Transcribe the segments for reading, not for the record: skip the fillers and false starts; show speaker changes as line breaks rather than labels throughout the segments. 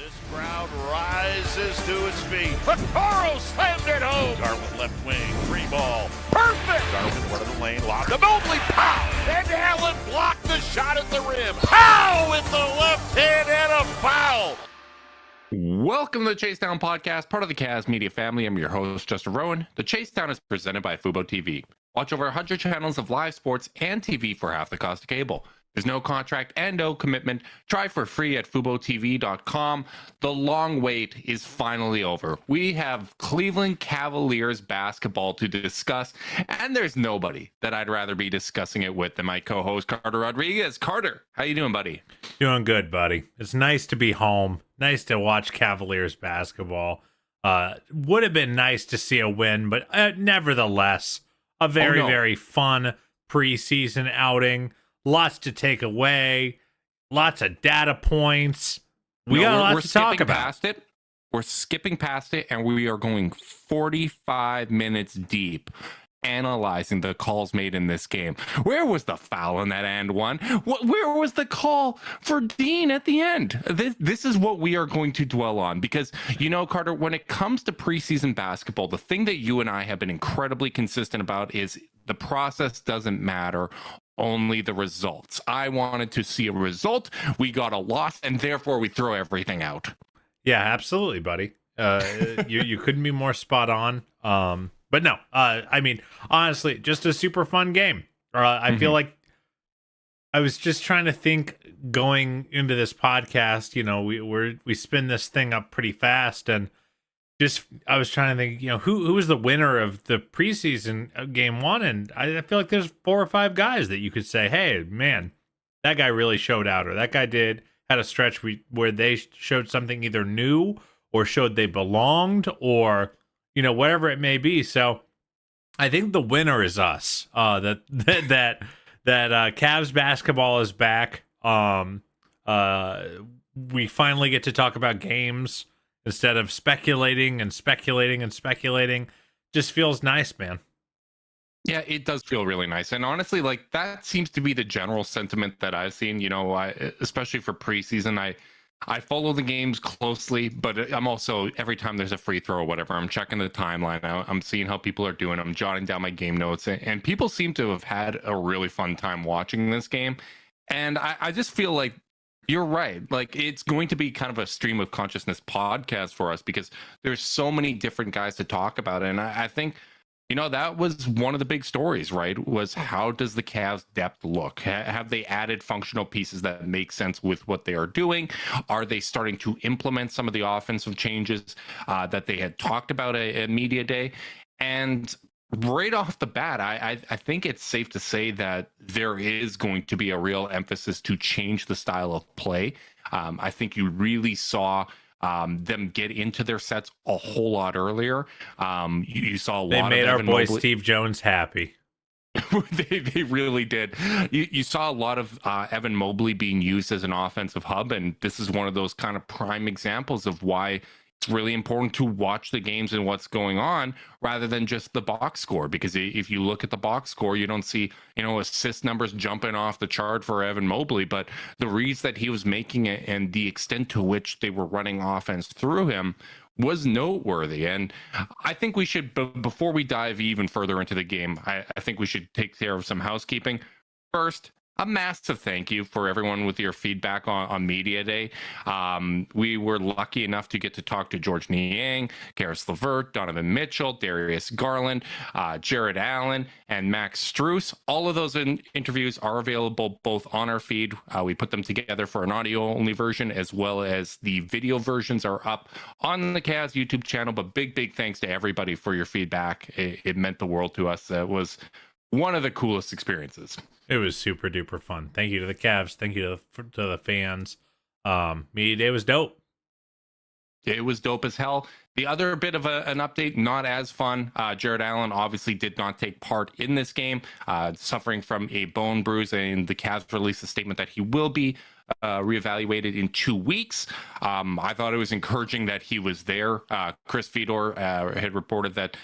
This crowd rises to its feet. Okoro slammed it home. Garland left wing, free ball. Perfect! Garland one of the lane, lob to Mobley, pow! And Allen blocked the shot at the rim. Pow! With the left hand and a foul.
Welcome to the Chase Down Podcast, part of the Cavs Media family. I'm your host, Justin Rowan. The Chase Down is presented by Fubo TV. Watch over 100 channels of live sports and TV for half the cost of cable. There's no contract and no commitment. Try for free at FuboTV.com. The long wait is finally over. We have Cleveland Cavaliers basketball to discuss, and there's nobody that I'd rather be discussing it with than my co-host, Carter Rodriguez. Carter, how you doing, buddy?
Doing good, buddy. It's nice to be home. Nice to watch Cavaliers basketball. Would have been nice to see a win, but nevertheless, a very fun preseason outing. Lots to take away, lots of data points. We got a lot to talk about.
We're skipping past it, and we are going 45 minutes deep analyzing the calls made in this game. Where was the foul in that and one? Where was the call for Dean at the end? This is what we are going to dwell on because, you know, Carter, when it comes to preseason basketball, the thing that you and I have been incredibly consistent about is the process doesn't matter. Only the results. I wanted to see a result. We got a loss, and therefore we throw everything out.
Yeah, absolutely, buddy. You couldn't be more spot on. But no, I mean, honestly, just a super fun game. I feel like I was just trying to think going into this podcast. You know, we spin this thing up pretty fast, and I was trying to think, you know, who was the winner of the preseason game one, and I feel like there's 4 or 5 guys that you could say, hey, man, that guy really showed out, or that guy had a stretch where they showed something either new or showed they belonged, or you know, whatever it may be. So I think the winner is us. That Cavs basketball is back. We finally get to talk about games instead of speculating. Just feels nice, man.
Yeah, it does feel really nice. And honestly, like that seems to be the general sentiment that I've seen, you know, especially for preseason. I follow the games closely, but I'm also, every time there's a free throw or whatever, I'm checking the timeline out. I'm seeing how people are doing. I'm jotting down my game notes, and people seem to have had a really fun time watching this game. And I just feel like you're right. Like it's going to be kind of a stream of consciousness podcast for us because there's so many different guys to talk about. And I think, you know, that was one of the big stories, right? Was how does the Cavs depth look? Have they added functional pieces that make sense with what they are doing? Are they starting to implement some of the offensive changes that they had talked about at media day? And right off the bat, I think it's safe to say that there is going to be a real emphasis to change the style of play. I think you really saw them get into their sets a whole lot earlier. You saw a lot.
They made
of
our
Evan
boy
Mobley.
Steve Jones happy.
They really did. You saw a lot of Evan Mobley being used as an offensive hub, and this is one of those kind of prime examples of why it's really important to watch the games and what's going on rather than just the box score. Because if you look at the box score, you don't see, you know, assist numbers jumping off the chart for Evan Mobley, but the reads that he was making it and the extent to which they were running offense through him was noteworthy. And I think we should, before we dive even further into the game, I think we should take care of some housekeeping. First, a massive thank you for everyone with your feedback on Media Day. We were lucky enough to get to talk to George Niang, Caris, LeVert, Donovan Mitchell, Darius Garland, Jarrett Allen, and Max Strus. All of those interviews are available both on our feed. We put them together for an audio-only version, as well as the video versions are up on the Cavs YouTube channel. But big thanks to everybody for your feedback. It meant the world to us. It was one of the coolest experiences.
It was super duper fun. Thank you to the Cavs. Thank you to the fans. Media Day was dope.
It was dope as hell. The other bit of an update, not as fun. Jarrett Allen obviously did not take part in this game, suffering from a bone bruise, and the Cavs released a statement that he will be reevaluated in 2 weeks. I thought it was encouraging that he was there. Chris Fedor had reported that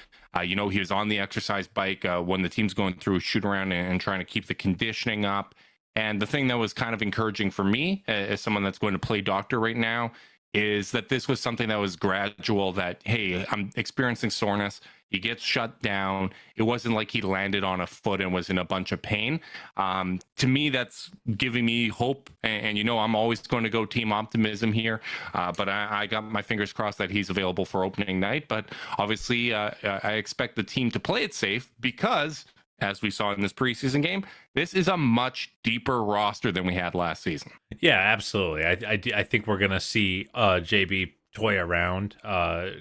he was on the exercise bike when the team's going through a shoot around and trying to keep the conditioning up. And the thing that was kind of encouraging for me as someone that's going to play doctor right now is that this was something that was gradual, that, hey, I'm experiencing soreness. He gets shut down. It wasn't like he landed on a foot and was in a bunch of pain. To me, that's giving me hope. And I'm always going to go team optimism here. But I got my fingers crossed that he's available for opening night. But obviously, I expect the team to play it safe because, as we saw in this preseason game, this is a much deeper roster than we had last season.
Yeah, absolutely. I think we're going to see JB toy around.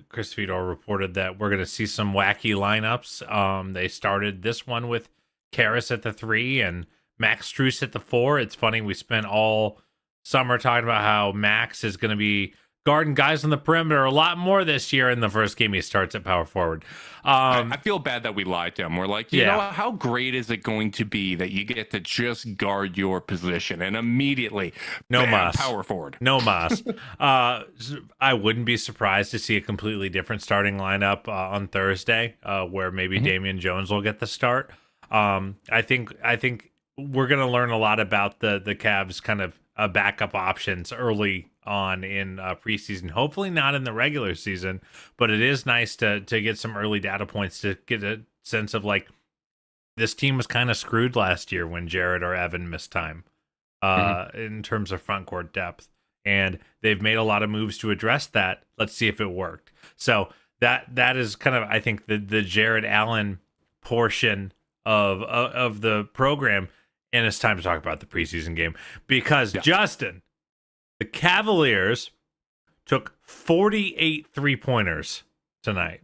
Chris Fedor reported that we're going to see some wacky lineups. They started this one with Caris at the 3 and Max Strus at the 4. It's funny, we spent all summer talking about how Max is going to be guarding guys on the perimeter a lot more this year. In the first game, he starts at power forward.
I feel bad that we lied to him. We're like, you know, how great is it going to be that you get to just guard your position and immediately power forward?
No mas. I wouldn't be surprised to see a completely different starting lineup on Thursday, where maybe Damian Jones will get the start. I think we're going to learn a lot about the Cavs' kind of backup options early on in preseason. Hopefully not in the regular season, but it is nice to get some early data points to get a sense of, like, this team was kind of screwed last year when Jarrett or Evan missed time in terms of front court depth, and they've made a lot of moves to address that. Let's see if it worked. So that is kind of, I think, the Jarrett Allen portion of the program. And it's time to talk about the preseason game because, Justin, the Cavaliers took 48 3-pointers tonight.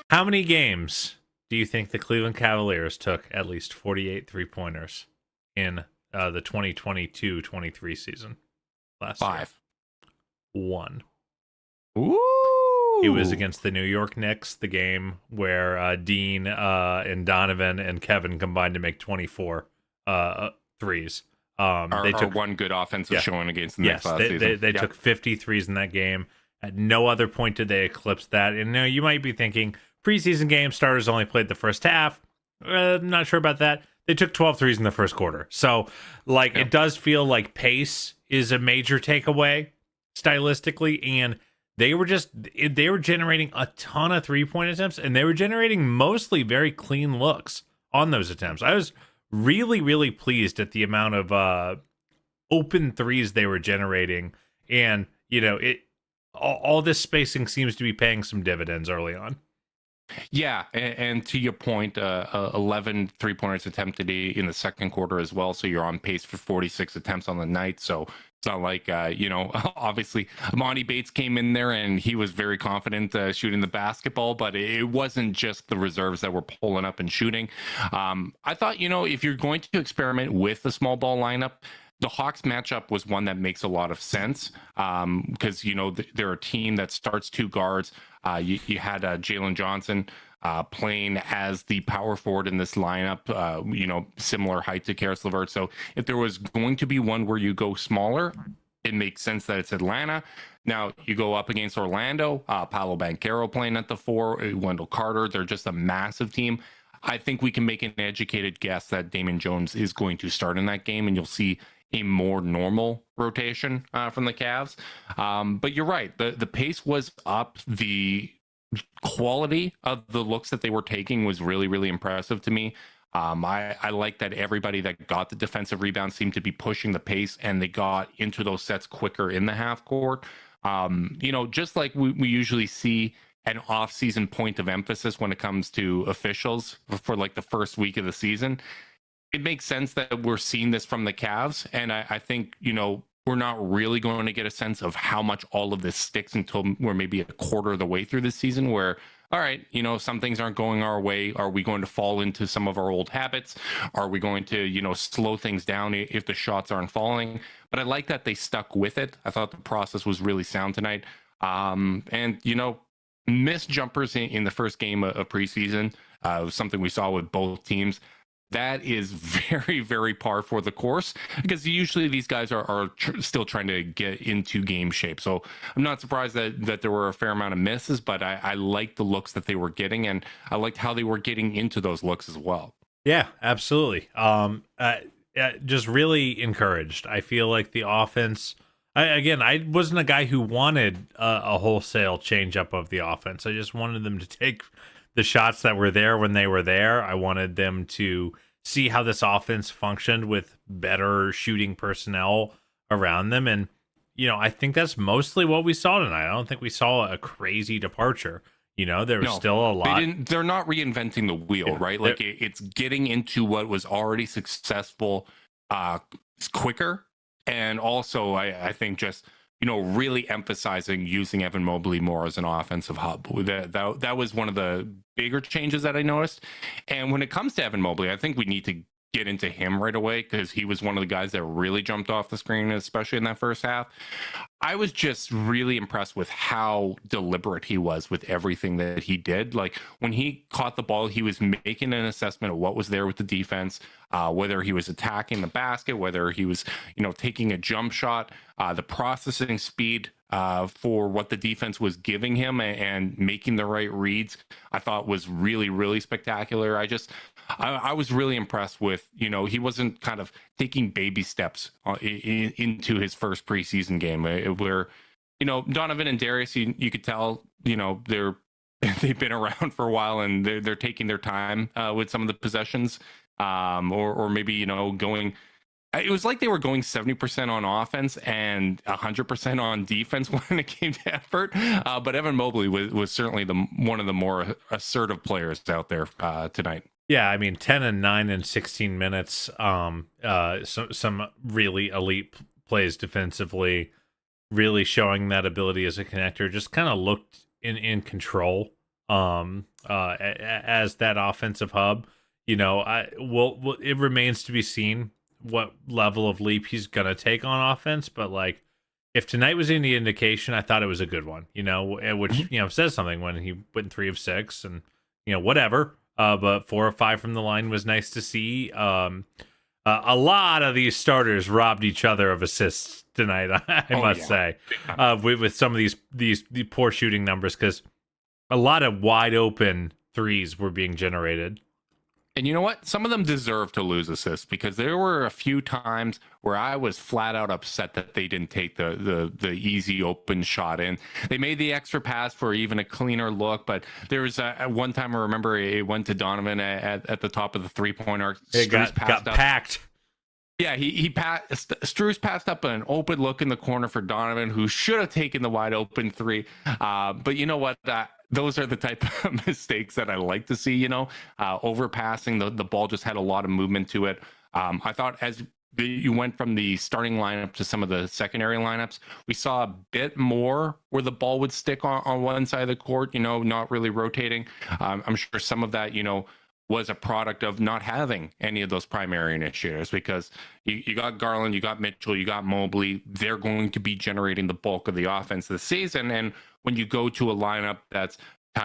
How many games do you think the Cleveland Cavaliers took at least 48 3-pointers in the 2022-23 season last year?
5.
1.
Ooh.
It was against the New York Knicks, the game where Dean and Donovan and Kevin combined to make 24 threes.
They took one good offensive showing against the Knicks last season.
They took 50 threes in that game. At no other point did they eclipse that. And now you might be thinking, preseason game, starters only played the first half. I'm not sure about that. They took 12 threes in the first quarter. So, it does feel like pace is a major takeaway stylistically, and they were generating a ton of 3-point attempts, and they were generating mostly very clean looks on those attempts. I was really, really pleased at the amount of open threes they were generating, and all this spacing seems to be paying some dividends early on.
Yeah, and to your point, 11 3-pointers attempted in the second quarter as well, so you're on pace for 46 attempts on the night, so it's not like, obviously Emoni Bates came in there and he was very confident shooting the basketball, but it wasn't just the reserves that were pulling up and shooting. I thought, if you're going to experiment with the small ball lineup, the Hawks matchup was one that makes a lot of sense because, they're a team that starts 2 guards. You had Jalen Johnson playing as the power forward in this lineup, similar height to Caris LeVert. So if there was going to be one where you go smaller, it makes sense that it's Atlanta. Now you go up against Orlando, Paolo Banchero playing at the 4, Wendell Carter. They're just a massive team. I think we can make an educated guess that Damian Jones is going to start in that game, and you'll see a more normal rotation from the Cavs. But you're right. The pace was up. The quality of the looks that they were taking was really, really impressive to me. I like that everybody that got the defensive rebound seemed to be pushing the pace, and they got into those sets quicker in the half court. Just like we usually see an off-season point of emphasis when it comes to officials for like the first week of the season. It makes sense that we're seeing this from the Cavs, and I think, we're not really going to get a sense of how much all of this sticks until we're maybe a quarter of the way through the season where, all right, some things aren't going our way. Are we going to fall into some of our old habits? Are we going to, slow things down if the shots aren't falling? But I like that they stuck with it. I thought the process was really sound tonight. Missed jumpers in the first game of preseason was something we saw with both teams. That is very, very par for the course because usually these guys are still trying to get into game shape. So I'm not surprised that there were a fair amount of misses, but I liked the looks that they were getting, and I liked how they were getting into those looks as well.
Yeah, absolutely. just really encouraged. I feel like the offense. I wasn't a guy who wanted a wholesale change up of the offense. I just wanted them to take the shots that were there when they were there. I wanted them to see how this offense functioned with better shooting personnel around them. And, I think that's mostly what we saw tonight. I don't think we saw a crazy departure. There was still a lot.
They're not reinventing the wheel, right? Like it's getting into what was already successful quicker. And also, I think just, really emphasizing using Evan Mobley more as an offensive hub. That was one of the bigger changes that I noticed. And when it comes to Evan Mobley, I think we need to get into him right away because he was one of the guys that really jumped off the screen, especially in that first half. I was just really impressed with how deliberate he was with everything that he did. Like when he caught the ball, he was making an assessment of what was there with the defense, whether he was attacking the basket, whether he was, taking a jump shot, the processing speed for what the defense was giving him and making the right reads, I thought was really, really spectacular. I was really impressed with, he wasn't kind of taking baby steps into his first preseason game where, Donovan and Darius, you could tell, they've been around for a while and they're taking their time with some of the possessions or maybe, going. It was like they were going 70% on offense and 100% on defense when it came to effort. But Evan Mobley was certainly one of the more assertive players out there tonight.
Yeah, I mean, 10 and 9 in 16 minutes. Some really elite plays defensively, really showing that ability as a connector. Just kind of looked in control as that offensive hub. It remains to be seen what level of leap he's gonna take on offense, but like if tonight was any indication, I thought it was a good one, which says something when he went 3 of 6 and whatever. But 4 of 5 from the line was nice to see. A lot of these starters robbed each other of assists tonight. I must say, with some of these poor shooting numbers, because a lot of wide open threes were being generated.
And you know what? Some of them deserve to lose assists because there were a few times where I was flat out upset that they didn't take the easy open shot in. They made the extra pass for even a cleaner look, but there was one time I remember it went to Donovan at the top of the 3-point arc.
It got packed.
Yeah, he passed. Strus passed up an open look in the corner for Donovan, who should have taken the wide open 3. But you know what? Those are the type of mistakes that I like to see, overpassing. The ball just had a lot of movement to it. I thought as you went from the starting lineup to some of the secondary lineups, we saw a bit more where the ball would stick on one side of the court, not really rotating. I'm sure some of that, was a product of not having any of those primary initiators because you got Garland, you got Mitchell, you got Mobley. They're going to be generating the bulk of the offense this season. And when you go to a lineup that's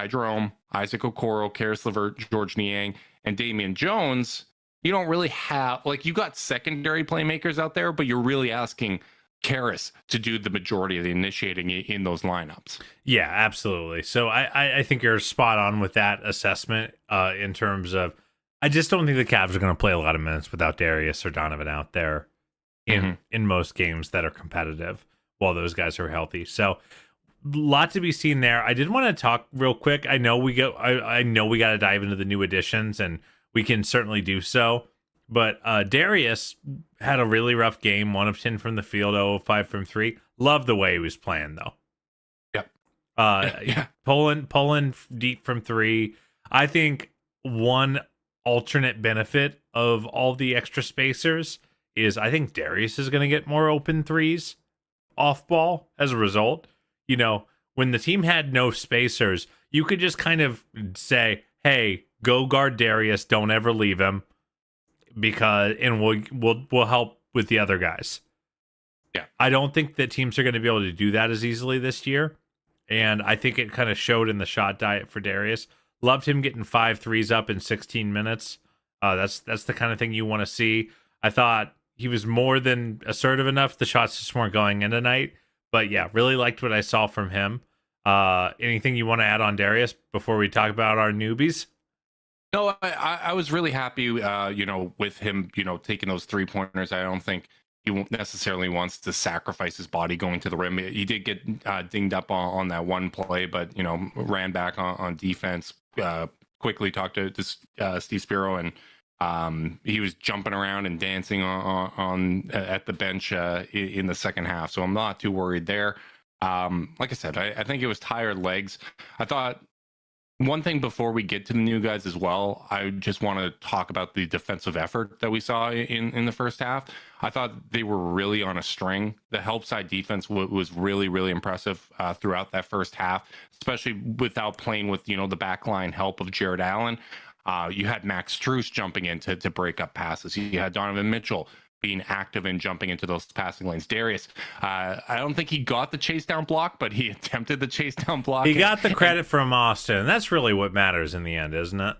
Jerome, Isaac Okoro, Caris, LeVert, George Niang, and Damian Jones, you don't really have, you got secondary playmakers out there, but you're really asking Caris to do the majority of the initiating in those lineups.
Yeah, absolutely. So I think you're spot on with that assessment in terms of I just don't think the Cavs are going to play a lot of minutes without Darius or Donovan out there in most games that are competitive while those guys are healthy. So a lot to be seen there. I did want to talk real quick. I know we got to dive into the new additions, and we can certainly do so. But Darius had a really rough game, 1 of 10 from the field, 0 of 5 from 3. Love the way he was playing, though.
Yep.
Pulling deep from 3. I think one alternate benefit of all the extra spacers is I think Darius is going to get more open threes off ball as a result. When the team had no spacers, you could just kind of say, hey, go guard Darius, don't ever leave him. And we'll help with the other guys.
Yeah,
I don't think that teams are going to be able to do that as easily this year, and I think it kind of showed in the shot diet for Darius. Loved him getting 5 threes up in 16 minutes. That's the kind of thing you want to see. I thought he was more than assertive enough. The shots just weren't going in tonight, but yeah, really liked what I saw from him. Anything you want to add on Darius before we talk about our newbies?
No, I was really happy, with him, taking those 3-pointers. I don't think he won't necessarily wants to sacrifice his body going to the rim. He did get dinged up on that one play, but, ran back on defense, quickly talked to Steve Spiro, and he was jumping around and dancing on at the bench in the second half. So I'm not too worried there. Like I said, I think it was tired legs. I thought one thing before we get to the new guys as well, I just want to talk about the defensive effort that we saw in the first half. I thought they were really on a string. The help side defense was really, really impressive throughout that first half, especially without playing with, the backline help of Jarrett Allen. You had Max Strus jumping in to break up passes. You had Donovan Mitchell being active and jumping into those passing lanes. Darius, I don't think he got the chase down block, but he attempted the chase down block.
He got the credit from Austin. That's really what matters in the end, isn't it?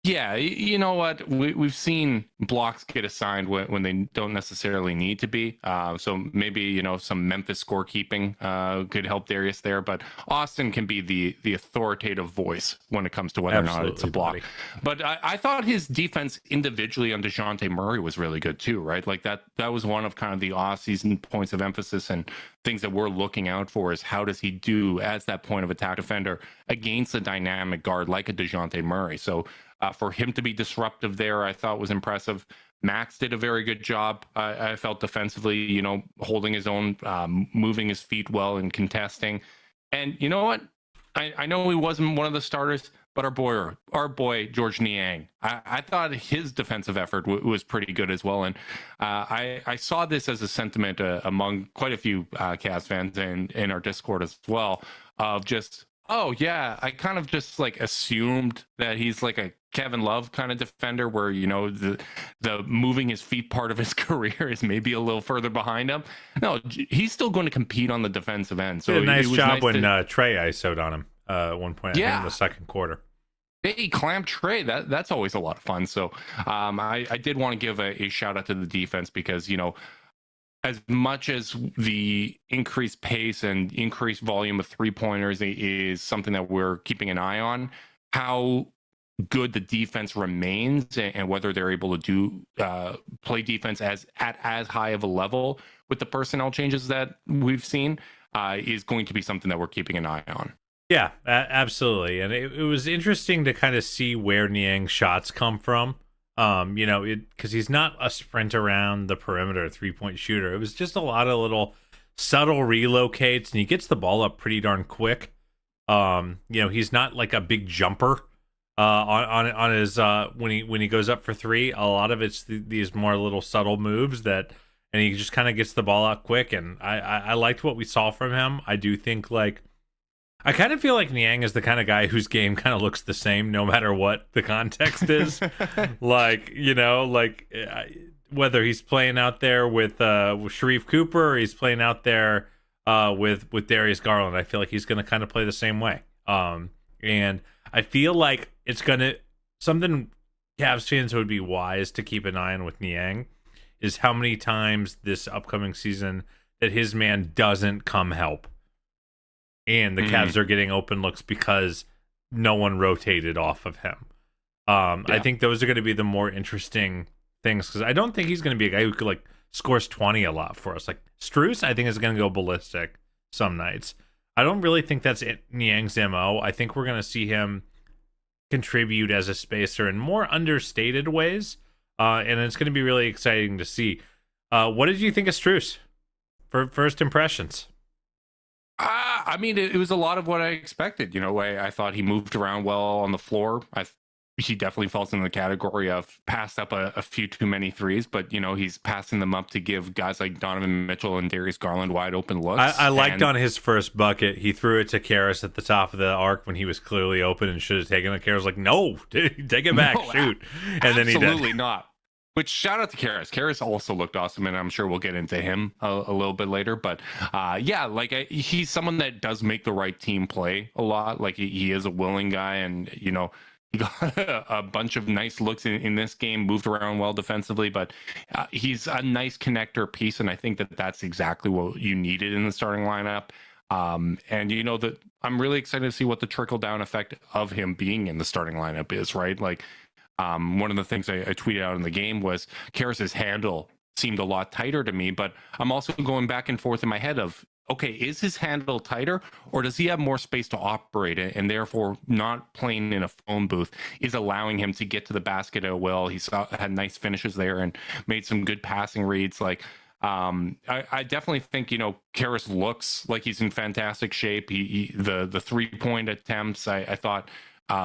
Yeah, you know what? We've seen blocks get assigned when they don't necessarily need to be. So maybe, some Memphis scorekeeping could help Darius there. But Austin can be the authoritative voice when it comes to whether or not it's a block. Buddy. But I thought his defense individually on DeJounte Murray was really good too, right? Like that was one of kind of the off-season points of emphasis and things that we're looking out for is how does he do as that point of attack defender against a dynamic guard like a DeJounte Murray. So for him to be disruptive there, I thought was impressive. Max did a very good job. I felt defensively, holding his own, moving his feet well and contesting. And you know what? I know he wasn't one of the starters, but our boy George Niang, I thought his defensive effort was pretty good as well. And I saw this as a sentiment among quite a few Cavs fans and in our Discord as well of just, oh yeah, I kind of just like assumed that he's like a Kevin Love kind of defender where, the moving his feet part of his career is maybe a little further behind him. No, he's still going to compete on the defensive end. So
did a nice job when Trey ISO'd on him at one point in the second quarter.
Hey, clamp Trey, that's always a lot of fun. So I did want to give a shout out to the defense because, as much as the increased pace and increased volume of 3-pointers is something that we're keeping an eye on, how good the defense remains and whether they're able to do play defense at as high of a level with the personnel changes that we've seen is going to be something that we're keeping an eye on.
Yeah, absolutely. And it was interesting to kind of see where Niang's shots come from. Because he's not a sprint around the perimeter 3-point shooter. It was just a lot of little subtle relocates, and he gets the ball up pretty darn quick. He's not like a big jumper on his when he goes up for three. A lot of it's these more little subtle moves and he just kind of gets the ball out quick. And I liked what we saw from him. I do think I kind of feel like Niang is the kind of guy whose game kind of looks the same no matter what the context is. Whether he's playing out there with Sharif Cooper or he's playing out there with Darius Garland, I feel like he's going to kind of play the same way. And I feel like it's going to something Cavs fans would be wise to keep an eye on with Niang is how many times this upcoming season that his man doesn't come help. And the Cavs are getting open looks because no one rotated off of him. I think those are going to be the more interesting things because I don't think he's going to be a guy who could scores 20 a lot for us. Like Strus, I think is going to go ballistic some nights. I don't really think that's Niang's MO. I think we're going to see him contribute as a spacer in more understated ways, and it's going to be really exciting to see. What did you think of Strus for first impressions?
I mean, it was a lot of what I expected. I thought he moved around well on the floor. He definitely falls in the category of passed up a few too many threes, but he's passing them up to give guys like Donovan Mitchell and Darius Garland wide open looks.
I liked on his first bucket, he threw it to Caris at the top of the arc when he was clearly open and should have taken it. Caris was like, "No, take it back, shoot!" And then he did.
Absolutely not. Which shout out to Caris. Caris also looked awesome, and I'm sure we'll get into him a little bit later. But he's someone that does make the right team play a lot. Like he is a willing guy, and he got a bunch of nice looks in this game, moved around well defensively, but he's a nice connector piece, and I think that's exactly what you needed in the starting lineup. And that I'm really excited to see what the trickle down effect of him being in the starting lineup is, right? Like One of the things I tweeted out in the game was Caris's handle seemed a lot tighter to me, but I'm also going back and forth in my head of, okay, is his handle tighter, or does he have more space to operate it, and therefore not playing in a phone booth is allowing him to get to the basket at will? He had nice finishes there and made some good passing reads. Like, I definitely think, Caris looks like he's in fantastic shape. The 3-point attempts, I thought,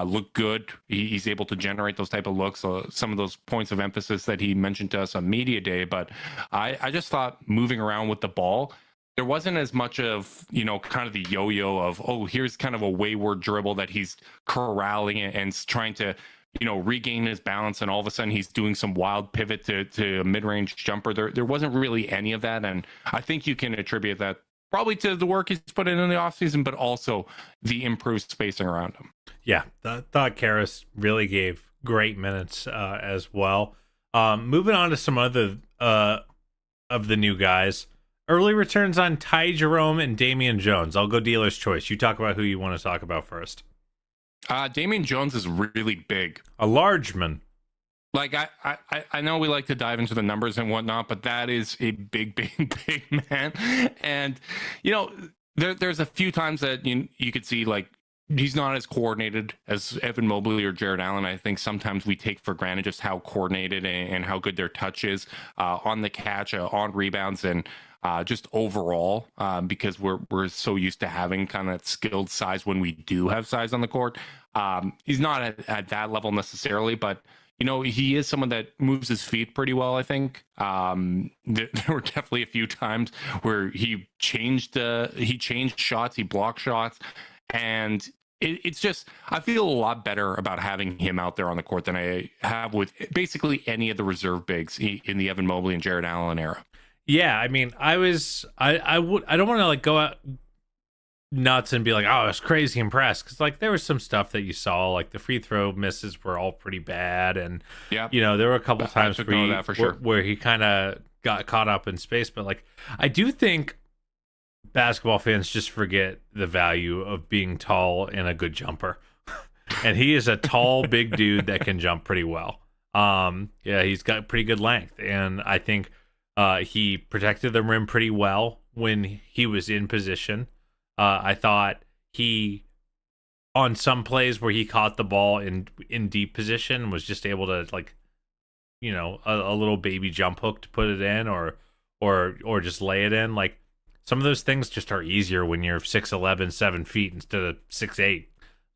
look good. He's able to generate those type of looks. Some of those points of emphasis that he mentioned to us on media day, but I just thought moving around with the ball, there wasn't as much of, kind of the yo-yo of, oh, here's kind of a wayward dribble that he's corralling and trying to, regain his balance, and all of a sudden he's doing some wild pivot to a mid-range jumper. There wasn't really any of that, and I think you can attribute that probably to the work he's put in the offseason, but also the improved spacing around him.
Yeah, thought Caris really gave great minutes as well. Moving on to some other of the new guys. Early returns on Ty Jerome and Damian Jones. I'll go dealer's choice. You talk about who you want to talk about first.
Damian Jones is really big. A
large man.
Like, I know we like to dive into the numbers and whatnot, but that is a big, big, big man. And, there's a few times that you could see, like, he's not as coordinated as Evan Mobley or Jarrett Allen. I think sometimes we take for granted just how coordinated and how good their touch is on the catch, on rebounds, and just overall, because we're so used to having kind of skilled size when we do have size on the court. He's not at that level necessarily, but he is someone that moves his feet pretty well, I think. There were definitely a few times where he changed shots, he blocked shots, and it's just, I feel a lot better about having him out there on the court than I have with basically any of the reserve bigs in the Evan Mobley and Jarrett Allen era.
Yeah, I mean, I don't want to like go out nuts and be like, oh, I was crazy impressed, because like there was some stuff that you saw, like the free throw misses were all pretty bad, and there were a couple times where he kind of got caught up in space. But like, I do think basketball fans just forget the value of being tall and a good jumper. And he is a tall, big dude that can jump pretty well. He's got pretty good length, and I think he protected the rim pretty well when he was in position. I thought he, on some plays where he caught the ball in deep position, was just able to, like, a little baby jump hook to put it in, or just lay it in. Like, some of those things just are easier when you're 6'11", 7 feet instead of 6'8",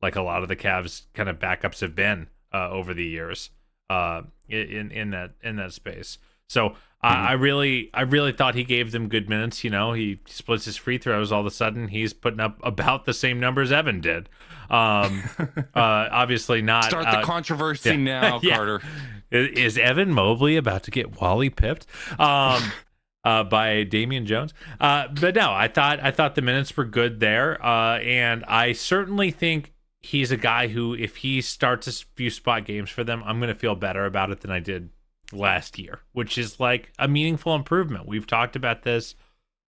like a lot of the Cavs kind of backups have been over the years in that space. So I really thought he gave them good minutes. He splits his free throws. All of a sudden, he's putting up about the same numbers Evan did. Obviously not.
Start the controversy now, Carter.
Is Evan Mobley about to get Wally pipped by Damian Jones? But no, I thought the minutes were good there, and I certainly think he's a guy who, if he starts a few spot games for them, I'm going to feel better about it than I did last year, which is like a meaningful improvement. We've talked about this.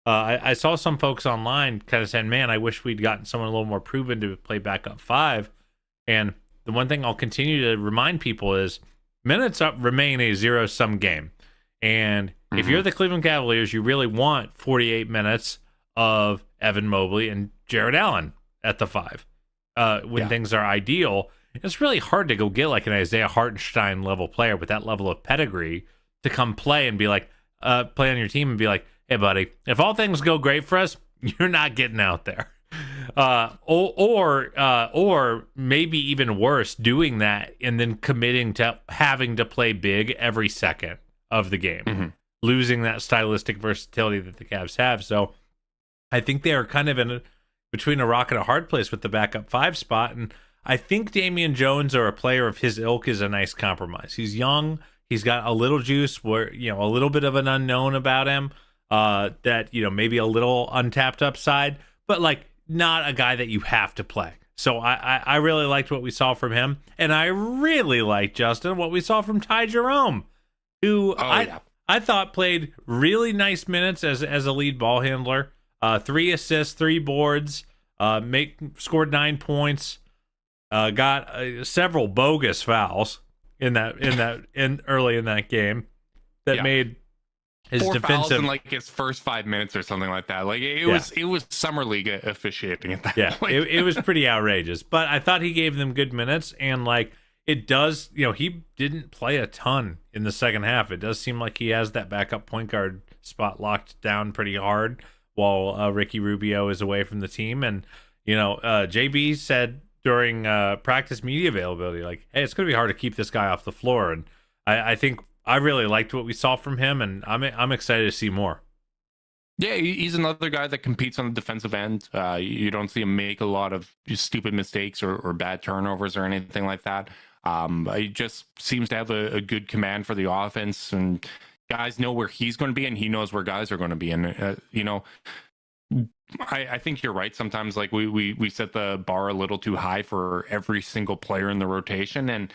I saw some folks online kind of saying, man, I wish we'd gotten someone a little more proven to play backup 5. And the one thing I'll continue to remind people is minutes up remain a zero-sum game. And if you're the Cleveland Cavaliers, you really want 48 minutes of Evan Mobley and Jarrett Allen at the 5 when things are ideal. It's really hard to go get like an Isaiah Hartenstein level player with that level of pedigree to come play and be like, play on your team and be like, hey, buddy, if all things go great for us, you're not getting out there. Or maybe even worse, doing that and then committing to having to play big every second of the game, losing that stylistic versatility that the Cavs have. So I think they are kind of between a rock and a hard place with the backup 5 spot, and I think Damian Jones, or a player of his ilk, is a nice compromise. He's young. He's got a little juice, where a little bit of an unknown about him, that maybe a little untapped upside, but like not a guy that you have to play. So I really liked what we saw from him, and I really liked, Justin, what we saw from Ty Jerome, who I thought played really nice minutes as a lead ball handler. 3 assists, 3 boards, scored 9 points. Got several bogus fouls, in early in that game that made his
4
defensive
fouls in like his first 5 minutes or something like that. Like it was summer league officiating at that point.
it was pretty outrageous. But I thought he gave them good minutes, and like it does, he didn't play a ton in the second half. It does seem like he has that backup point guard spot locked down pretty hard while Ricky Rubio is away from the team. And JB said during practice media availability, like, hey, it's going to be hard to keep this guy off the floor. And I think I really liked what we saw from him, and I'm excited to see more.
Yeah, he's another guy that competes on the defensive end. You don't see him make a lot of stupid mistakes or bad turnovers or anything like that. He just seems to have a good command for the offense, and guys know where he's going to be, and he knows where guys are going to be. And I think you're right. Sometimes like we set the bar a little too high for every single player in the rotation, and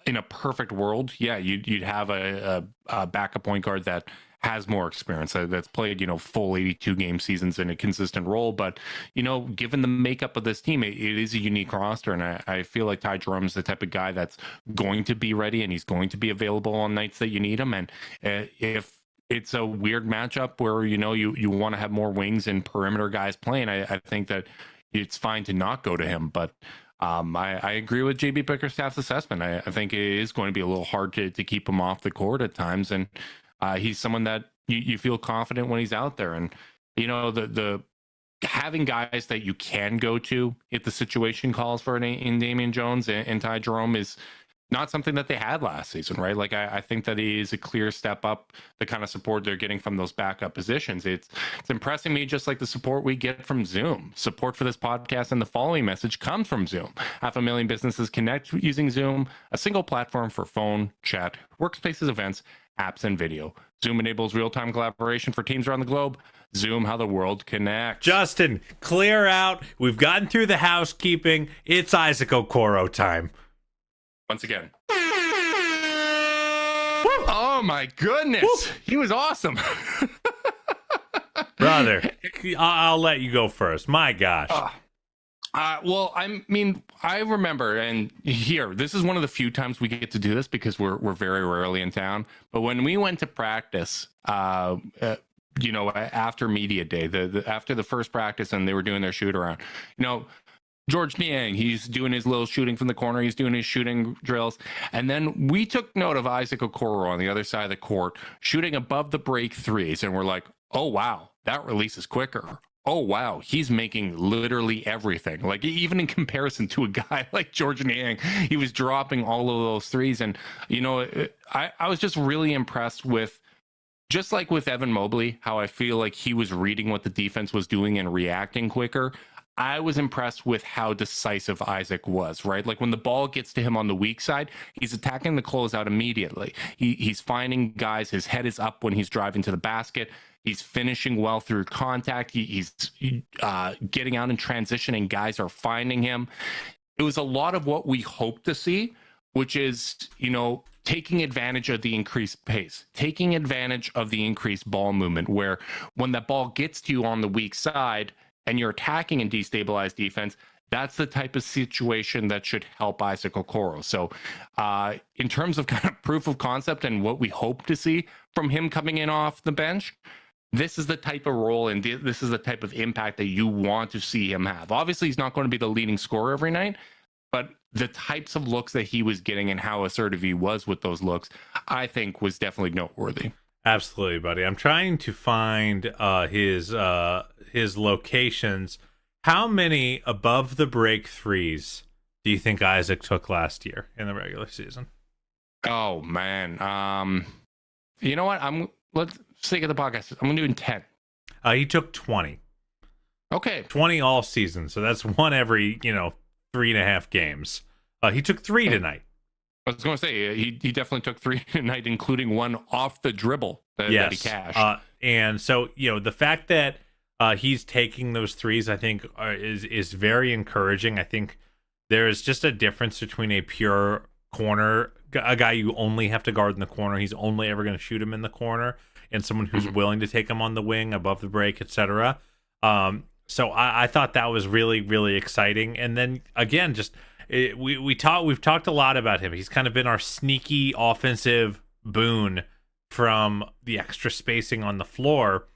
in a perfect world, you'd have a backup point guard that has more experience, that's played full 82 game seasons in a consistent role. But given the makeup of this team, it is a unique roster, and I feel like Ty Jerome's the type of guy that's going to be ready, and he's going to be available on nights that you need him. And if it's a weird matchup where you want to have more wings and perimeter guys playing, I think that it's fine to not go to him. But I agree with JB Bickerstaff's assessment. I think it is going to be a little hard to keep him off the court at times, and he's someone that you feel confident when he's out there. And the having guys that you can go to if the situation calls for it in Damian Jones and Ty Jerome is not something that they had last season, right? Like I think that he is a clear step up, the kind of support they're getting from those backup positions. It's impressing me, just like the support we get from Zoom. Support for this podcast and the following message comes from Zoom. 500,000 businesses connect using Zoom, a single platform for phone, chat, workspaces, events, apps, and video. Zoom enables real-time collaboration for teams around the globe. Zoom, how the world connects.
Justin, clear out. We've gotten through the housekeeping. It's Isaac Okoro time.
Once again. Oh my goodness. Woo. He was awesome.
Brother, I'll let you go first. My gosh.
Well, I mean, I remember, and here, this is one of the few times we get to do this because we're very rarely in town. But when we went to practice, after media day, after the first practice, and they were doing their shoot around, George Niang, he's doing his little shooting from the corner. He's doing his shooting drills. And then we took note of Isaac Okoro on the other side of the court, shooting above the break threes. And we're like, oh, wow, that release is quicker. Oh, wow, he's making literally everything. Like, even in comparison to a guy like George Niang, he was dropping all of those threes. And, I was just really impressed with, just like with Evan Mobley, how I feel like he was reading what the defense was doing and reacting quicker. I was impressed with how decisive Isaac was, right? Like when the ball gets to him on the weak side, he's attacking the closeout immediately. He's finding guys. His head is up when he's driving to the basket. He's finishing well through contact. He's getting out in transition, and guys are finding him. It was a lot of what we hope to see, which is, taking advantage of the increased pace, taking advantage of the increased ball movement, where when that ball gets to you on the weak side, and you're attacking and destabilized defense, that's the type of situation that should help Isaac Okoro. So in terms of kind of proof of concept and what we hope to see from him coming in off the bench, this is the type of role and this is the type of impact that you want to see him have. Obviously, he's not going to be the leading scorer every night, but the types of looks that he was getting and how assertive he was with those looks, I think was definitely noteworthy.
Absolutely, buddy. I'm trying to find his locations. How many above the break threes do you think Isaac took last year in the regular season?
Oh man. You know what? Let's take it the podcast. I'm gonna do 10.
He took 20.
Okay.
20 all season. So that's one every, 3.5 games. He took 3 tonight.
I was going to say, he definitely took 3 tonight, including one off the dribble that he cashed.
And so, the fact that he's taking those threes, I think, is very encouraging. I think there's just a difference between a pure corner, a guy you only have to guard in the corner. He's only ever going to shoot him in the corner, and someone who's willing to take him on the wing, above the break, etc. So I thought that was really, really exciting. And then, again, just we've talked a lot about him. He's kind of been our sneaky offensive boon from the extra spacing on the floor,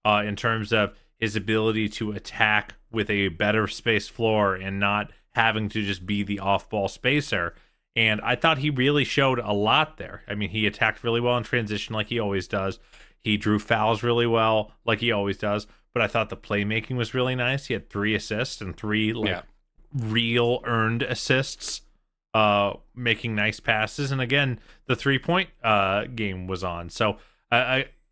in terms of his ability to attack with a better spaced floor and not having to just be the off-ball spacer. And I thought he really showed a lot there. I mean, he attacked really well in transition like he always does. He drew fouls really well like he always does. But I thought the playmaking was really nice. He had 3 assists and 3 real earned assists, making nice passes. And again, the 3-point game was on. So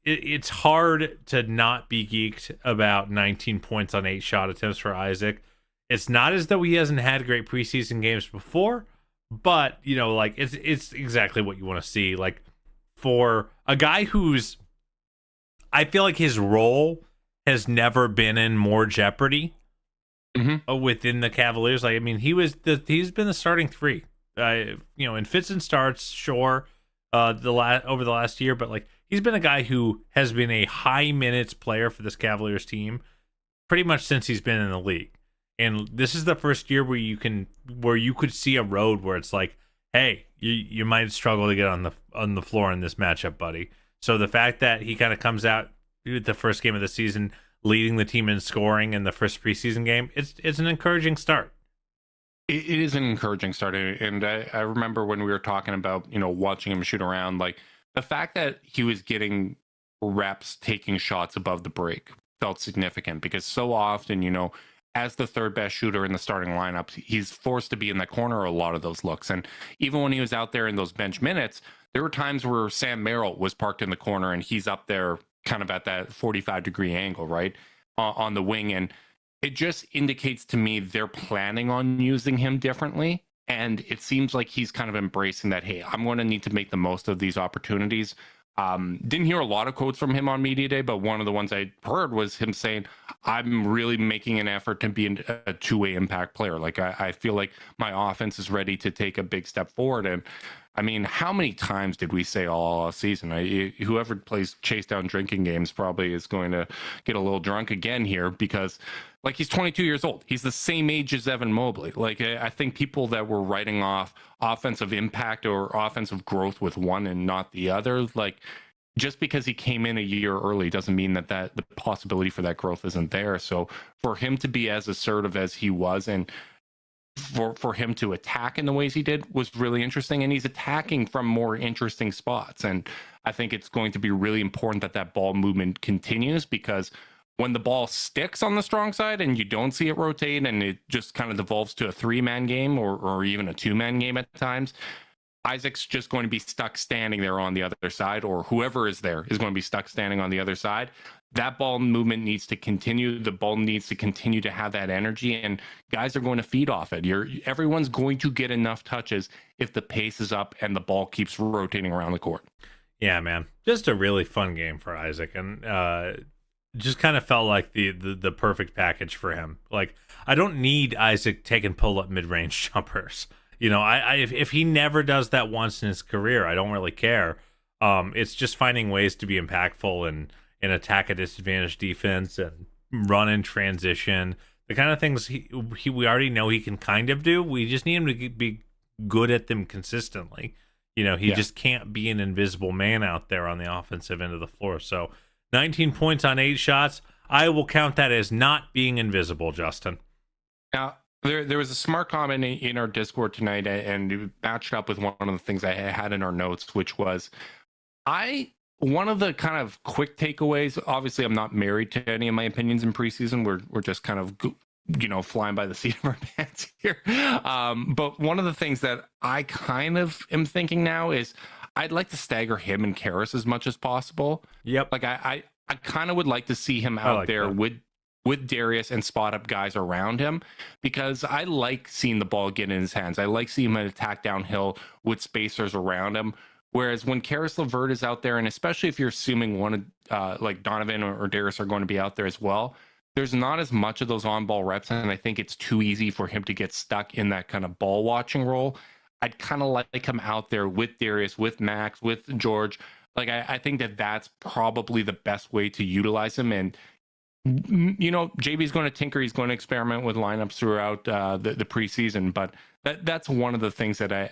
it's hard to not be geeked about 19 points on 8 shot attempts for Isaac. It's not as though he hasn't had great preseason games before, but it's exactly what you want to see. Like, for a guy who's, I feel like his role has never been in more jeopardy within the Cavaliers. Like, I mean, he's been the starting 3, in fits and starts, sure, over the last year, but like, he's been a guy who has been a high minutes player for this Cavaliers team pretty much since he's been in the league. And this is the first year where you could see a road where it's like, hey, you might struggle to get on the floor in this matchup, buddy. So the fact that he kind of comes out with the first game of the season leading the team in scoring in the first preseason game, it's an encouraging start.
It is an encouraging start, and I remember when we were talking about watching him shoot around, like the fact that he was getting reps taking shots above the break felt significant, because so often as the third best shooter in the starting lineup, he's forced to be in the corner a lot of those looks. And even when he was out there in those bench minutes, there were times where Sam Merrill was parked in the corner and he's up there kind of at that 45-degree angle, right, on the wing. And it just indicates to me they're planning on using him differently. And it seems like he's kind of embracing that, hey, I'm going to need to make the most of these opportunities. Didn't hear a lot of quotes from him on media day, but one of the ones I heard was him saying, I'm really making an effort to be a two-way impact player. Like, I feel like my offense is ready to take a big step forward. And I mean, how many times did we say all season? Whoever plays chase down drinking games probably is going to get a little drunk again here, because like, he's 22 years old. He's the same age as Evan Mobley. Like, I think people that were writing off offensive impact or offensive growth with one and not the other, like, just because he came in a year early doesn't mean that the possibility for that growth isn't there. So for him to be as assertive as he was, and for him to attack in the ways he did, was really interesting. And he's attacking from more interesting spots. And I think it's going to be really important that ball movement continues, because when the ball sticks on the strong side and you don't see it rotate and it just kind of devolves to a 3-man game or even a 2-man game at times, Isaac's just going to be stuck standing there on the other side, or whoever is there is going to be stuck standing on the other side. That ball movement needs to continue. The ball needs to continue to have that energy, and guys are going to feed off it. Everyone's going to get enough touches if the pace is up and the ball keeps rotating around the court.
Yeah, man. Just a really fun game for Isaac, and just kind of felt like the perfect package for him. Like, I don't need Isaac taking pull-up mid-range jumpers. If he never does that once in his career, I don't really care. It's just finding ways to be impactful and attack a disadvantaged defense and run in transition. The kind of things we already know he can kind of do. We just need him to be good at them consistently. He just can't be an invisible man out there on the offensive end of the floor. So 19 points on 8 shots, I will count that as not being invisible, Justin.
Now, there was a smart comment in our Discord tonight, and it matched up with one of the things I had in our notes, which was, one of the kind of quick takeaways, obviously I'm not married to any of my opinions in preseason. We're just kind of, flying by the seat of our pants here. But one of the things that I kind of am thinking now is I'd like to stagger him and Caris as much as possible. Yep. Like, I kind of would like to see him out there with Darius and spot up guys around him, because I like seeing the ball get in his hands. I like seeing him attack downhill with spacers around him. Whereas when Caris LeVert is out there, and especially if you're assuming one of like Donovan or Darius are going to be out there as well, there's not as much of those on-ball reps, and I think it's too easy for him to get stuck in that kind of ball-watching role. I'd kind of like him out there with Darius, with Max, with George. Like, I think that's probably the best way to utilize him. And JB's going to tinker. He's going to experiment with lineups throughout the preseason, but that's one of the things that I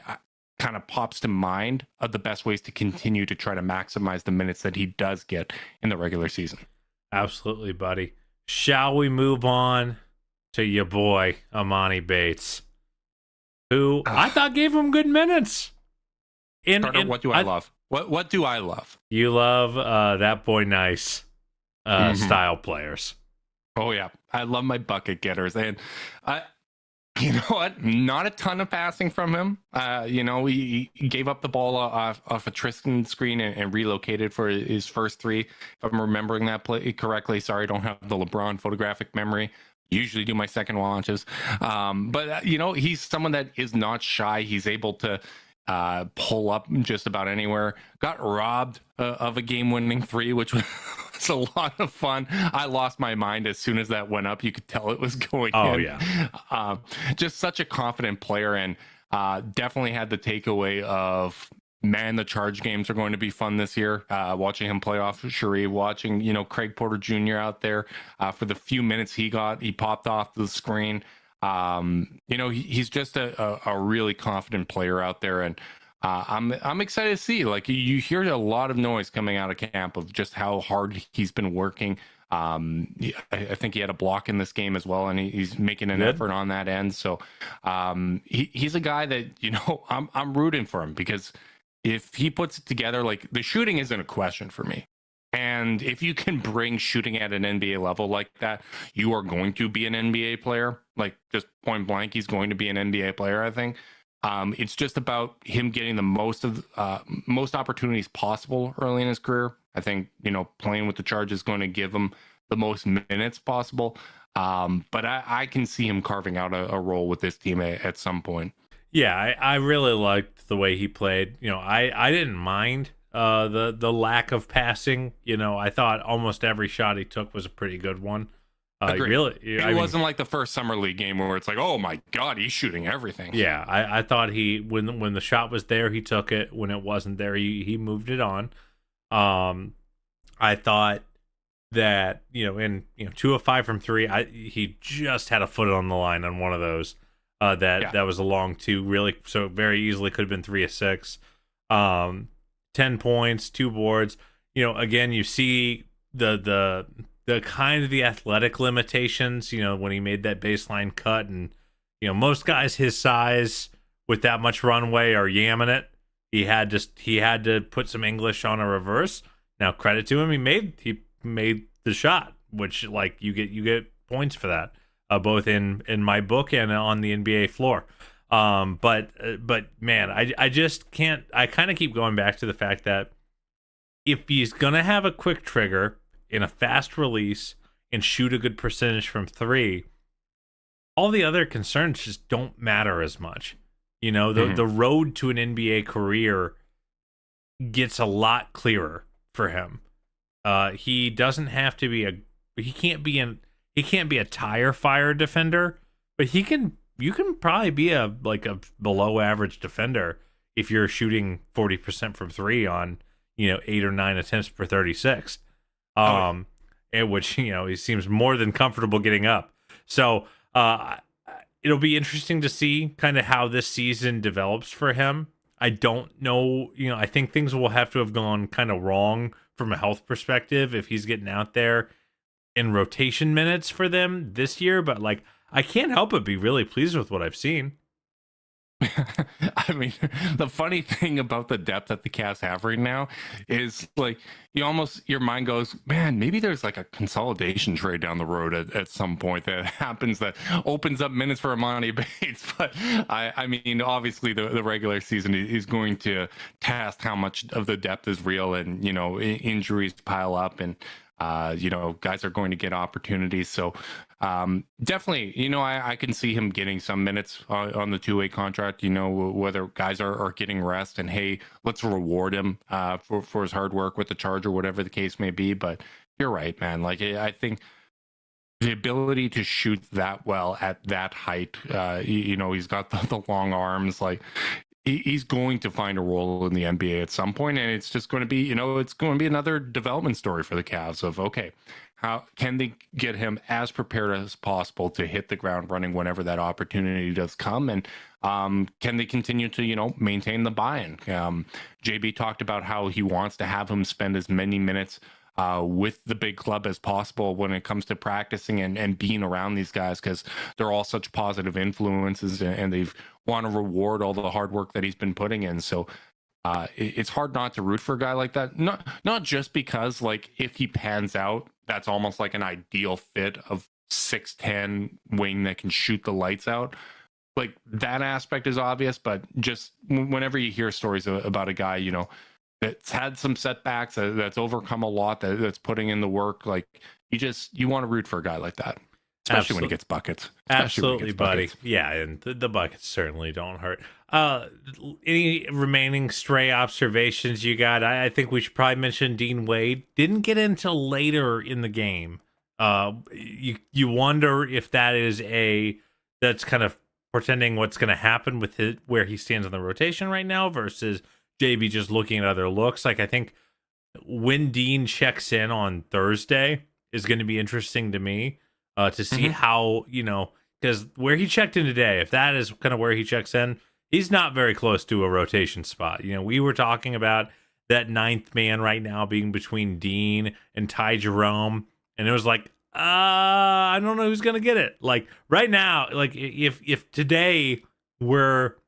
kind of pops to mind of the best ways to continue to try to maximize the minutes that he does get in the regular season.
Absolutely, buddy. Shall we move on to your boy, Emoni Bates, who I thought gave him good minutes.
Carter, what do I love? What do I love?
You love that boy nice style players.
Oh, yeah. I love my bucket getters. And you know what? Not a ton of passing from him. He gave up the ball off a Tristan screen and relocated for his first three. If I'm remembering that play correctly, sorry, I don't have the LeBron photographic memory. Usually do my second watches. But he's someone that is not shy. He's able to pull up just about anywhere. Got robbed of a game-winning three, which was a lot of fun. I lost my mind as soon as that went up. You could tell it was going in.
Oh, yeah.
Just such a confident player, and definitely had the takeaway of, man, the charge games are going to be fun this year. Watching him play off Sharif, watching, Craig Porter Jr. out there for the few minutes he popped off the screen. He's just a really confident player out there, and I'm excited to see. Like, you hear a lot of noise coming out of camp of just how hard he's been working. I think he had a block in this game as well, and he's making an effort on that end. So he's a guy that I'm rooting for him, because if he puts it together, like, the shooting isn't a question for me. And if you can bring shooting at an NBA level like that, you are going to be an NBA player. Like, just point blank, he's going to be an NBA player, I think. It's just about him getting the most opportunities possible early in his career. I think, playing with the Charge is going to give him the most minutes possible. But I can see him carving out a role with this team at some point.
Yeah, I really liked the way he played. I didn't mind the lack of passing. I thought almost every shot he took was a pretty good one. Really,
it wasn't like the first summer league game where it's like, oh my god, he's shooting everything.
Yeah, I thought when the shot was there, he took it. When it wasn't there, he moved it on. I thought that in 2 of 5 from 3, he just had a foot on the line on one of those. That was a long 2, really, so very easily could have been 3 of 6. 10 points, 2 boards. Again, you see the kind of the athletic limitations, when he made that baseline cut, and most guys his size with that much runway are yamming it. He had to put some English on a reverse. Now, credit to him, he made the shot, which, like, you get points for that, both in my book and on the NBA floor. But man, I just can't. I kind of keep going back to the fact that if he's gonna have a quick trigger in a fast release and shoot a good percentage from 3, all the other concerns just don't matter as much. The road to an NBA career gets a lot clearer for him. He doesn't have to be he can't be a tire fire defender, but you can probably be a below average defender if you're shooting 40% from 3 on 8 or 9 attempts per 36. Which he seems more than comfortable getting up. So it'll be interesting to see kind of how this season develops for him. I don't know, I think things will have to have gone kind of wrong from a health perspective if he's getting out there in rotation minutes for them this year, but I can't help but be really pleased with what I've seen.
I mean, the funny thing about the depth that the Cavs have right now is, like, your mind goes, man, maybe there's like a consolidation trade down the road at some point that happens that opens up minutes for Emoni Bates. But I mean, obviously the regular season is going to test how much of the depth is real, and injuries pile up, and guys are going to get opportunities. So definitely, I can see him getting some minutes on the 2-way contract, whether guys are getting rest, and hey, let's reward him for his hard work with the Charge or whatever the case may be. But you're right, man. Like, I think the ability to shoot that well at that height, he's got the long arms. Like, he's going to find a role in the NBA at some point, and it's just going to be, it's going to be another development story for the Cavs of, okay, how can they get him as prepared as possible to hit the ground running whenever that opportunity does come, and can they continue to maintain the buy-in? JB talked about how he wants to have him spend as many minutes with the big club as possible when it comes to practicing and being around these guys, because they're all such positive influences, and they've want to reward all the hard work that he's been putting in. So it's hard not to root for a guy like that. Not just because, like, if he pans out, that's almost like an ideal fit of 6'10" wing that can shoot the lights out. Like, that aspect is obvious, but just whenever you hear stories about a guy, that's had some setbacks, that's overcome a lot, that's putting in the work, like, you want to root for a guy like that. Especially when he gets buckets.
Absolutely, buddy. Yeah, and the buckets certainly don't hurt. Any remaining stray observations you got? I think we should probably mention Dean Wade. Didn't get in until later in the game. You wonder if that's kind of portending what's going to happen with where he stands in the rotation right now versus JB just looking at other looks. Like, I think when Dean checks in on Thursday is going to be interesting to me. To see how, because where he checked in today, if that is kind of where he checks in, he's not very close to a rotation spot. We were talking about that ninth man right now being between Dean and Ty Jerome, and it was like, I don't know who's going to get it. Like, right now, like, if today were,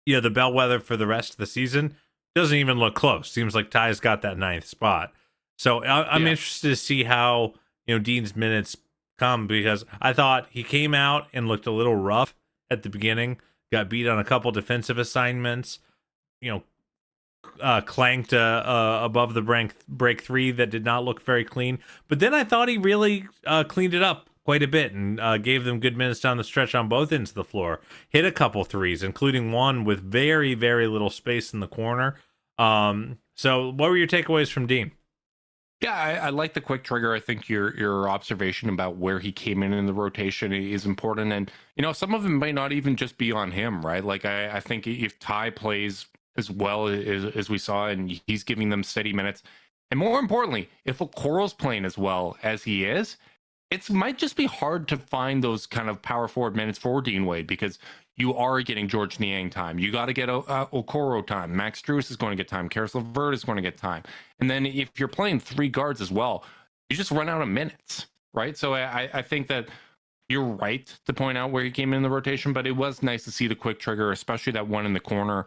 the bellwether for the rest of the season, doesn't even look close. Seems like Ty's got that ninth spot. So I'm interested to see how, Dean's minutes come, because I thought he came out and looked a little rough at the beginning, got beat on a couple defensive assignments, clanked above the break three that did not look very clean. But then I thought he really cleaned it up quite a bit and gave them good minutes down the stretch on both ends of the floor. Hit a couple threes, including one with very, very little space in the corner. So what were your takeaways from Dean?
Yeah, I like the quick trigger. I think your observation about where he came in the rotation is important. And, some of it might not even just be on him, right? Like, I think if Ty plays as well as we saw, and he's giving them steady minutes, and more importantly, if Okoro's playing as well as he is, it might just be hard to find those kind of power forward minutes for Dean Wade, because you are getting George Niang time. You got to get Okoro time. Max Strus is going to get time. Caris LeVert is going to get time. And then if you're playing three guards as well, you just run out of minutes, right? So I think that you're right to point out where he came in the rotation, but it was nice to see the quick trigger, especially that one in the corner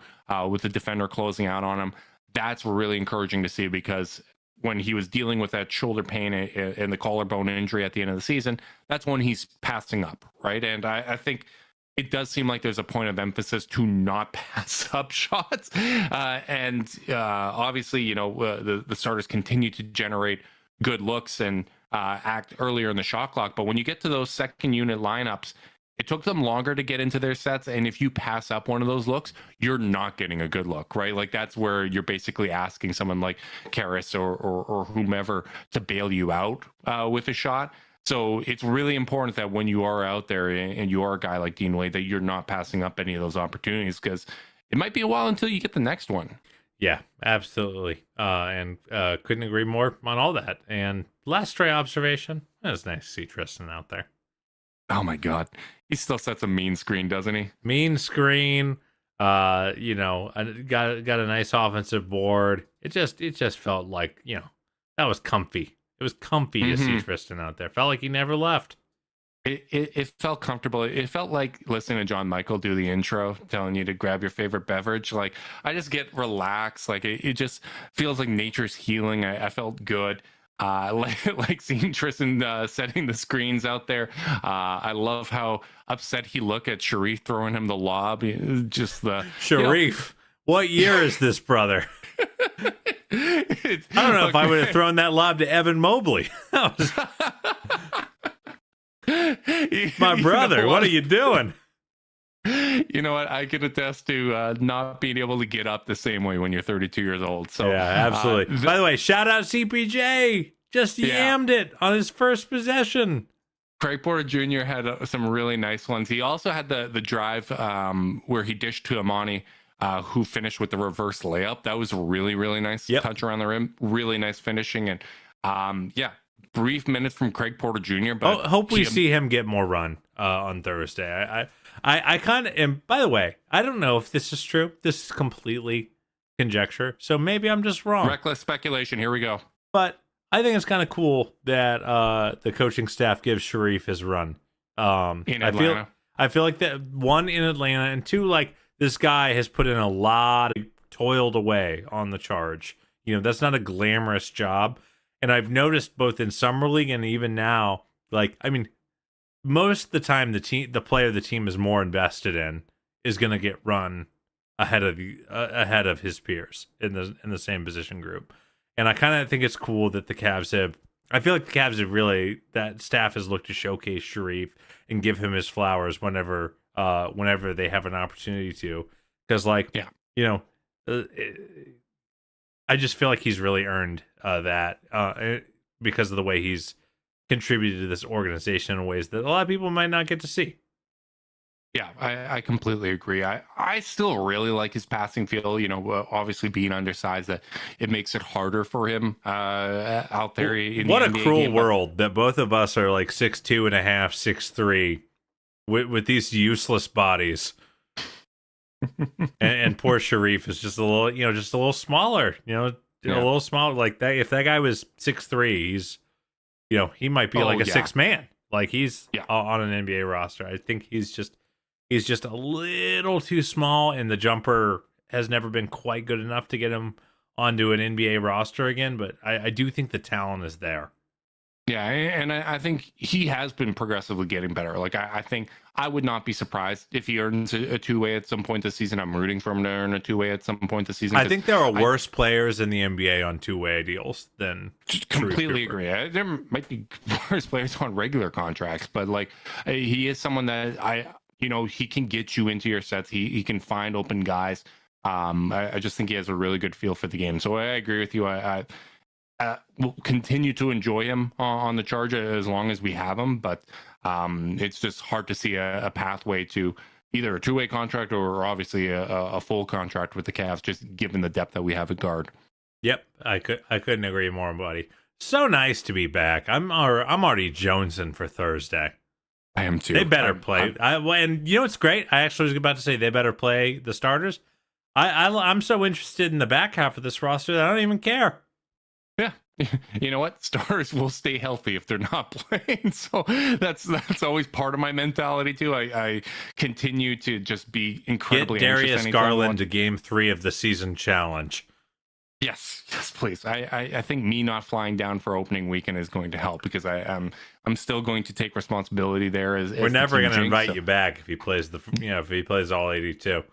with the defender closing out on him. That's really encouraging to see, because when he was dealing with that shoulder pain and the collarbone injury at the end of the season, that's when he's passing up, right? And I think it does seem like there's a point of emphasis to not pass up shots. Obviously, the starters continue to generate good looks and act earlier in the shot clock. But when you get to those second unit lineups, it took them longer to get into their sets. And if you pass up one of those looks, you're not getting a good look, right? Like, that's where you're basically asking someone like Caris or whomever to bail you out with a shot. So it's really important that when you are out there and you are a guy like Dean Wade, that you're not passing up any of those opportunities, because it might be a while until you get the next one.
Yeah, absolutely. And couldn't agree more on all that. And last stray observation, it was nice to see Tristan out there.
Oh my God. He still sets a mean screen, doesn't he?
Mean screen. Got a nice offensive board. It just felt like, that was comfy. It was comfy to see Tristan out there. Felt like he never left.
It felt comfortable. It felt like listening to John Michael do the intro, telling you to grab your favorite beverage. Like, I just get relaxed. Like, it just feels like nature's healing. I felt good. Like seeing Tristan setting the screens out there. I love how upset he looked at Sharif throwing him the lob. Just the
Sharif. What year is this, brother? I don't know if I would have thrown that lob to Evan Mobley. My brother, what are you doing?
You know what? I can attest to not being able to get up the same way when you're 32 years old. So
yeah, absolutely. By the way, shout out CPJ. Just yammed it on his first possession.
Craig Porter Jr. had some really nice ones. He also had the drive where he dished to Emoni who finished with the reverse layup. That was really, really nice.
Yep.
Touch around the rim, really nice finishing. And brief minutes from Craig Porter Jr. But
hope we see him get more run on Thursday. I kind of, and by the way, I don't know if this is true. This is completely conjecture, so maybe I'm just wrong.
Reckless speculation. Here we go.
But I think it's kind of cool that the coaching staff gives Sharif his run.
In Atlanta.
I feel like that, one, in Atlanta, and two, like, this guy has put in a lot of toiled away on the charge. You know, that's not a glamorous job. And I've noticed both in Summer League and even now, like, I mean, most of the time the player the team is more invested in is going to get run ahead of his peers in the same position group. And I kind of think it's cool that the Cavs have, I feel like the Cavs have really, that staff has looked to showcase Sharif and give him his flowers whenever they have an opportunity to. Because, like, you know, I just feel like he's really earned that because of the way he's contributed to this organization in ways that a lot of people might not get to see.
Yeah, I completely agree. I still really like his passing feel. You know, obviously being undersized, that it makes it harder for him out there.
What a cruel world that both of us are like 6'2.5", 6'3", with these useless bodies. and poor Sharif is just a little smaller. You know, a little smaller. Like that. If that guy was 6'3", he's, you know, he might be like a 6 man. Like he's on an NBA roster. I think he's just a little too small, and the jumper has never been quite good enough to get him onto an NBA roster again. But I do think the talent is there.
Yeah, and I think he has been progressively getting better. Like, I think I would not be surprised if he earns a two-way at some point this season. I'm rooting for him to earn a two-way at some point this season.
I think there are worse players in the NBA on two-way deals than
completely agree. There might be worse players on regular contracts, but, like, he is someone that he can get you into your sets. He can find open guys. I just think he has a really good feel for the game. So I agree with you. I we'll continue to enjoy him on the charge as long as we have him, but it's just hard to see a pathway to either a two-way contract or obviously a full contract with the Cavs, just given the depth that we have at guard. Yep,
I couldn't agree more, buddy. So nice to be back. I'm already jonesing for Thursday.
I am too.
They better play. And you know what's great? I actually was about to say they better play the starters. I'm so interested in the back half of this roster that I don't even care.
Yeah. You know what? Stars will stay healthy if they're not playing. So that's always part of my mentality too. I continue to just be incredibly
get Darius Garland to Game 3 of the season challenge.
Yes, please. I think me not flying down for opening weekend is going to help, because I'm still going to take responsibility there. We're
never going to invite you back if he plays if he plays all 82.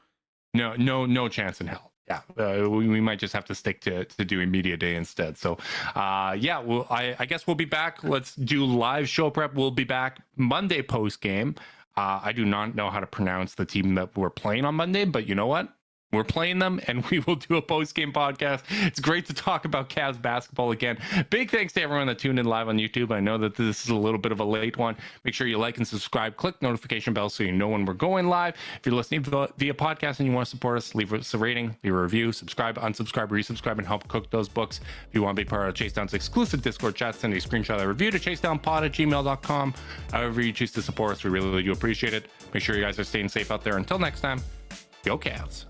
No chance in hell. Yeah, we might just have to stick to doing media day instead. So, well, I guess we'll be back. Let's do live show prep. We'll be back Monday post game. I do not know how to pronounce the team that we're playing on Monday, but you know what? We're playing them, and we will do a post-game podcast. It's great to talk about Cavs basketball again. Big thanks to everyone that tuned in live on YouTube. I know that this is a little bit of a late one. Make sure you like and subscribe. Click notification bell so you know when we're going live. If you're listening via podcast and you want to support us, leave us a rating, leave a review, subscribe, unsubscribe, resubscribe, and help cook those books. If you want to be part of Chase Down's exclusive Discord chat, send a screenshot of the review to chasedownpod@gmail.com. However you choose to support us, we really do appreciate it. Make sure you guys are staying safe out there. Until next time, go Cavs.